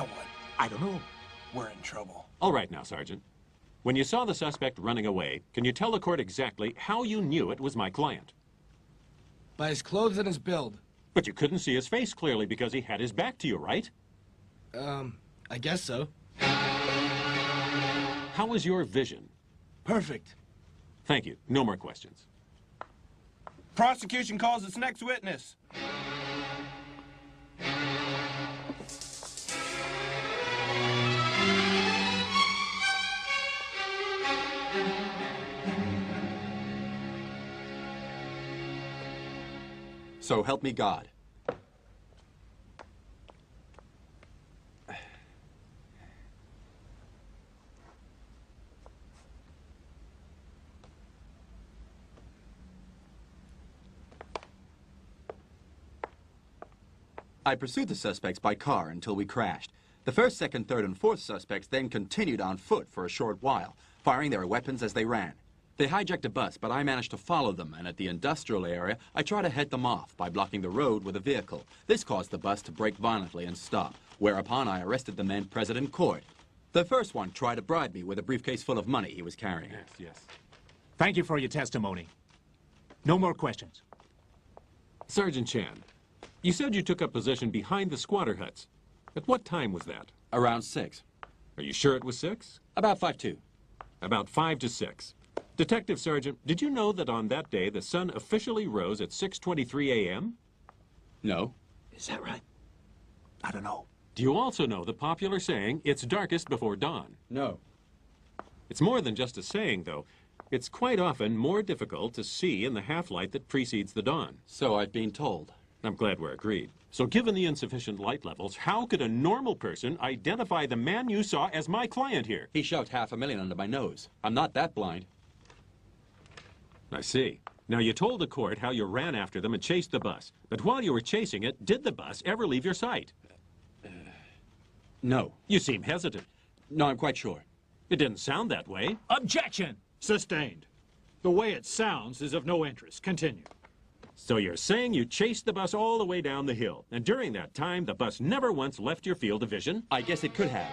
what? I don't know. We're in trouble. All right now, Sergeant. When you saw the suspect running away, can you tell the court exactly how you knew it was my client? By his clothes and his build. But you couldn't see his face clearly because he had his back to you, right? I guess so. How was your vision? Perfect. Thank you. No more questions. Prosecution calls its next witness. So help me God. I pursued the suspects by car until we crashed. The first, second, third, and fourth suspects then continued on foot for a short while, firing their weapons as they ran. They hijacked a bus, but I managed to follow them, and at the industrial area, I tried to head them off by blocking the road with a vehicle. This caused the bus to brake violently and stop, whereupon I arrested the men present in court. The first one tried to bribe me with a briefcase full of money he was carrying. Yes. Thank you for your testimony. No more questions. Sergeant Chan, you said you took up position behind the squatter huts. At what time was that? Around 6. Are you sure it was 6? About 5-2. About 5 to 6. Detective Sergeant, did you know that on that day the sun officially rose at 6:23 a.m.? No. Is that right? I don't know. Do you also know the popular saying, it's darkest before dawn? No. It's more than just a saying, though. It's quite often more difficult to see in the half-light that precedes the dawn. So I've been told. I'm glad we're agreed. So given the insufficient light levels, how could a normal person identify the man you saw as my client here? He shoved $500,000 under my nose. I'm not that blind. I see. Now, you told the court how you ran after them and chased the bus. But while you were chasing it, did the bus ever leave your sight? No. You seem hesitant. No, I'm quite sure. It didn't sound that way. Objection! Sustained. The way it sounds is of no interest. Continue. So you're saying you chased the bus all the way down the hill, and during that time, the bus never once left your field of vision? I guess it could have.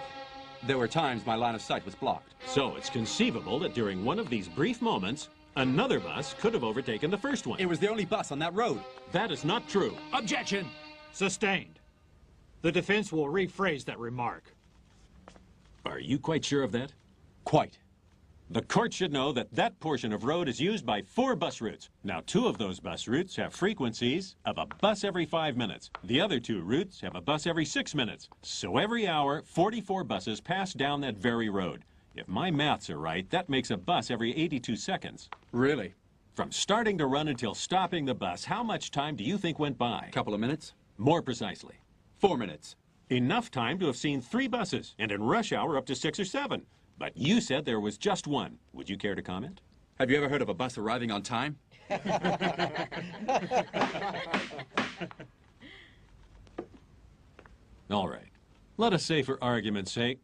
There were times my line of sight was blocked. So it's conceivable that during one of these brief moments, another bus could have overtaken the first one. It was the only bus on that road. That is not true. Objection! Sustained. The defense will rephrase that remark. Are you quite sure of that? Quite. The court should know that that portion of road is used by 4 bus routes. Now, 2 of those bus routes have frequencies of a bus every 5 minutes. The other 2 routes have a bus every 6 minutes. So every hour, 44 buses pass down that very road. If my maths are right, that makes a bus every 82 seconds. Really? From starting to run until stopping the bus, how much time do you think went by? Couple of minutes? More precisely. 4 minutes. Enough time to have seen 3 buses, and in rush hour up to 6 or 7. But you said there was just one. Would you care to comment? Have you ever heard of a bus arriving on time? All right. Let us say, for argument's sake,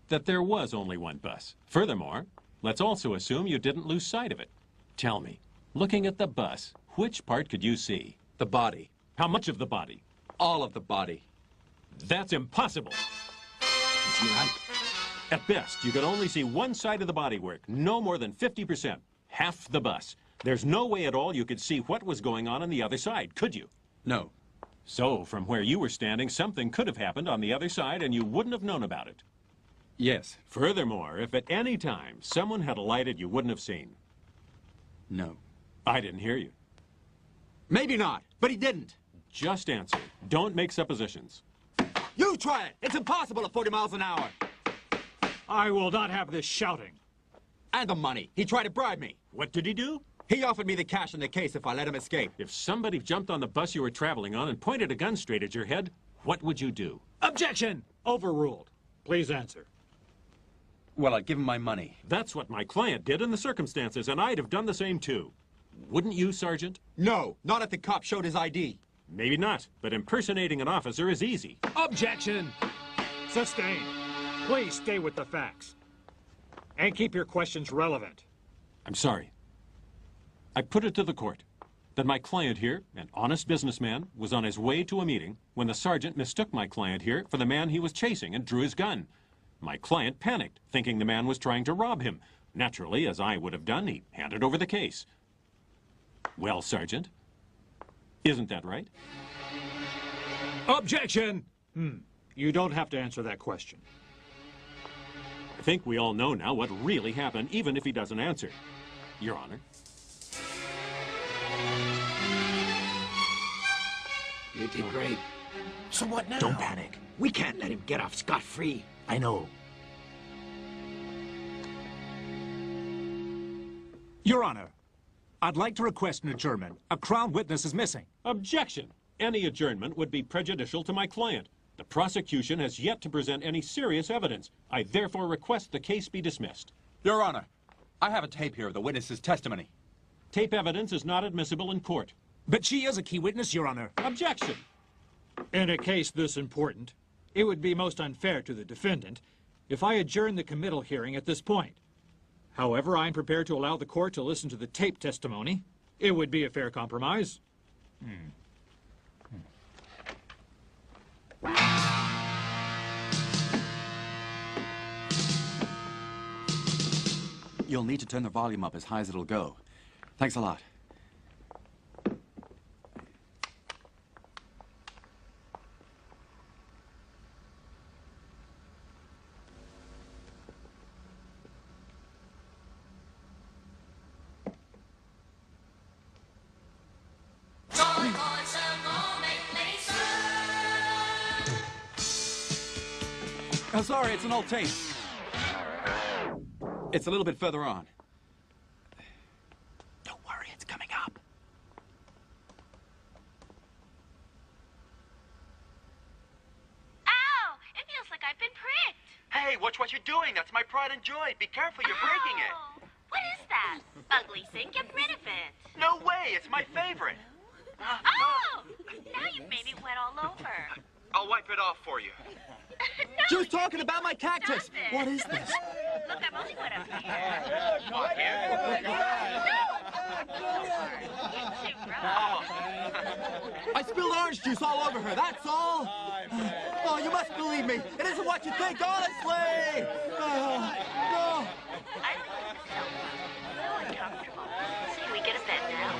that there was only one bus. Furthermore, let's also assume you didn't lose sight of it. Tell me, looking at the bus, which part could you see? The body. How much of the body? All of the body. That's impossible. Is he right? At best, you could only see one side of the bodywork, no more than 50%, half the bus. There's no way at all you could see what was going on the other side, could you? No. So, from where you were standing, something could have happened on the other side and you wouldn't have known about it. Yes. Furthermore, if at any time someone had alighted you wouldn't have seen. No. I didn't hear you. Maybe not, but he didn't. Just answer. Don't make suppositions. You try it! It's impossible at 40 miles an hour! I will not have this shouting. And the money. He tried to bribe me. What did he do? He offered me the cash in the case if I let him escape. If somebody jumped on the bus you were traveling on and pointed a gun straight at your head, what would you do? Objection! Overruled. Please answer. Well, I'd give him my money. That's what my client did in the circumstances, and I'd have done the same too. Wouldn't you, Sergeant? No, not if the cop showed his ID. Maybe not, but impersonating an officer is easy. Objection! Sustained. Please stay with the facts. And keep your questions relevant. I'm sorry. I put it to the court. that my client here, an honest businessman, was on his way to a meeting when the sergeant mistook my client here for the man he was chasing and drew his gun. My client panicked, thinking the man was trying to rob him. Naturally, as I would have done, he handed over the case. Well, Sergeant, isn't that right? Objection! You don't have to answer that question. I think we all know now what really happened, even if he doesn't answer. Your Honor. You did great. So what now? Don't panic. We can't let him get off scot-free. I know. Your Honor, I'd like to request an adjournment. A Crown witness is missing. Objection! Any adjournment would be prejudicial to my client. The prosecution has yet to present any serious evidence. I therefore request the case be dismissed. Your Honor, I have a tape here of the witness's testimony. Tape evidence is not admissible in court. But she is a key witness, Your Honor. Objection! In a case this important, it would be most unfair to the defendant if I adjourn the committal hearing at this point. However, I'm prepared to allow the court to listen to the tape testimony. It would be a fair compromise. You'll need to turn the volume up as high as it'll go. Thanks a lot. I'm sorry, it's an old tape. It's a little bit further on. Don't worry, it's coming up. Ow! It feels like I've been pricked. Hey, watch what you're doing. That's my pride and joy. Be careful, you're breaking it. Ow! What is that? Ugly thing, get rid of it. No way, it's my favorite. Oh! Now you've made me wet all over. I'll wipe it off for you. No, She was talking about my cactus. stop it. What is this? Look, I'm only wet up here. Come on, kid. It's too rough. I spilled orange juice all over her, that's all. Oh, you must believe me. It isn't what you think, honestly. No. I don't like this so much. So uncomfortable. Say we get a bed now.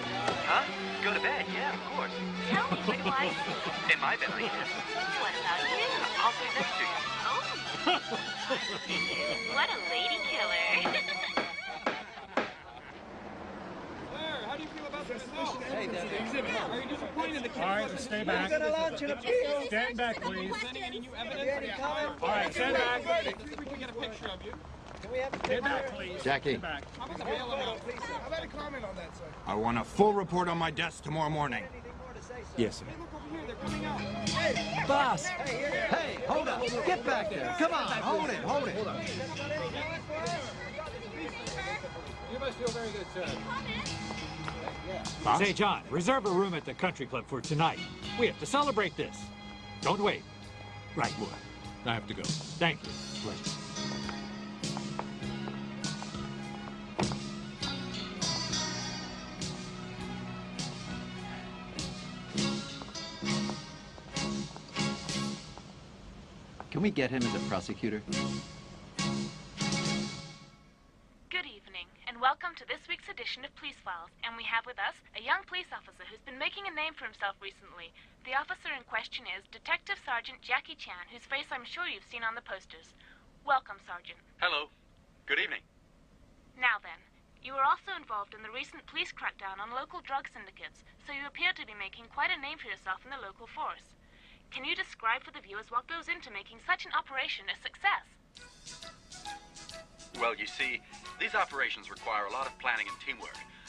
Huh? Go to bed, yeah, of course. Tell me, where do I sit? In my bed, right here. What about you? I'll sit next to you. Oh. What a lady killer. All right, stay back. Stand back, please. All right, stand back. Stand back, please. Jackie. Stand back. I want a full report on my desk tomorrow morning. Yes, sir. Boss! Hey, hold up! Get back there! Come on, hold it, hold it! You must feel very good, sir. Say, John, reserve a room at the country club for tonight. We have to celebrate this. Don't wait. Right, boy. I have to go. Thank you. Pleasure. Can we get him as a prosecutor? Good evening, and welcome to this week's edition of Police Files. And we have with us a young police officer who's been making a name for himself recently. The officer in question is Detective Sergeant Jackie Chan, whose face I'm sure you've seen on the posters. Welcome, Sergeant. Hello. Good evening. Now then, you were also involved in the recent police crackdown on local drug syndicates, so you appear to be making quite a name for yourself in the local force. Can you describe for the viewers what goes into making such an operation a success? Well, you see, these operations require a lot of planning and teamwork.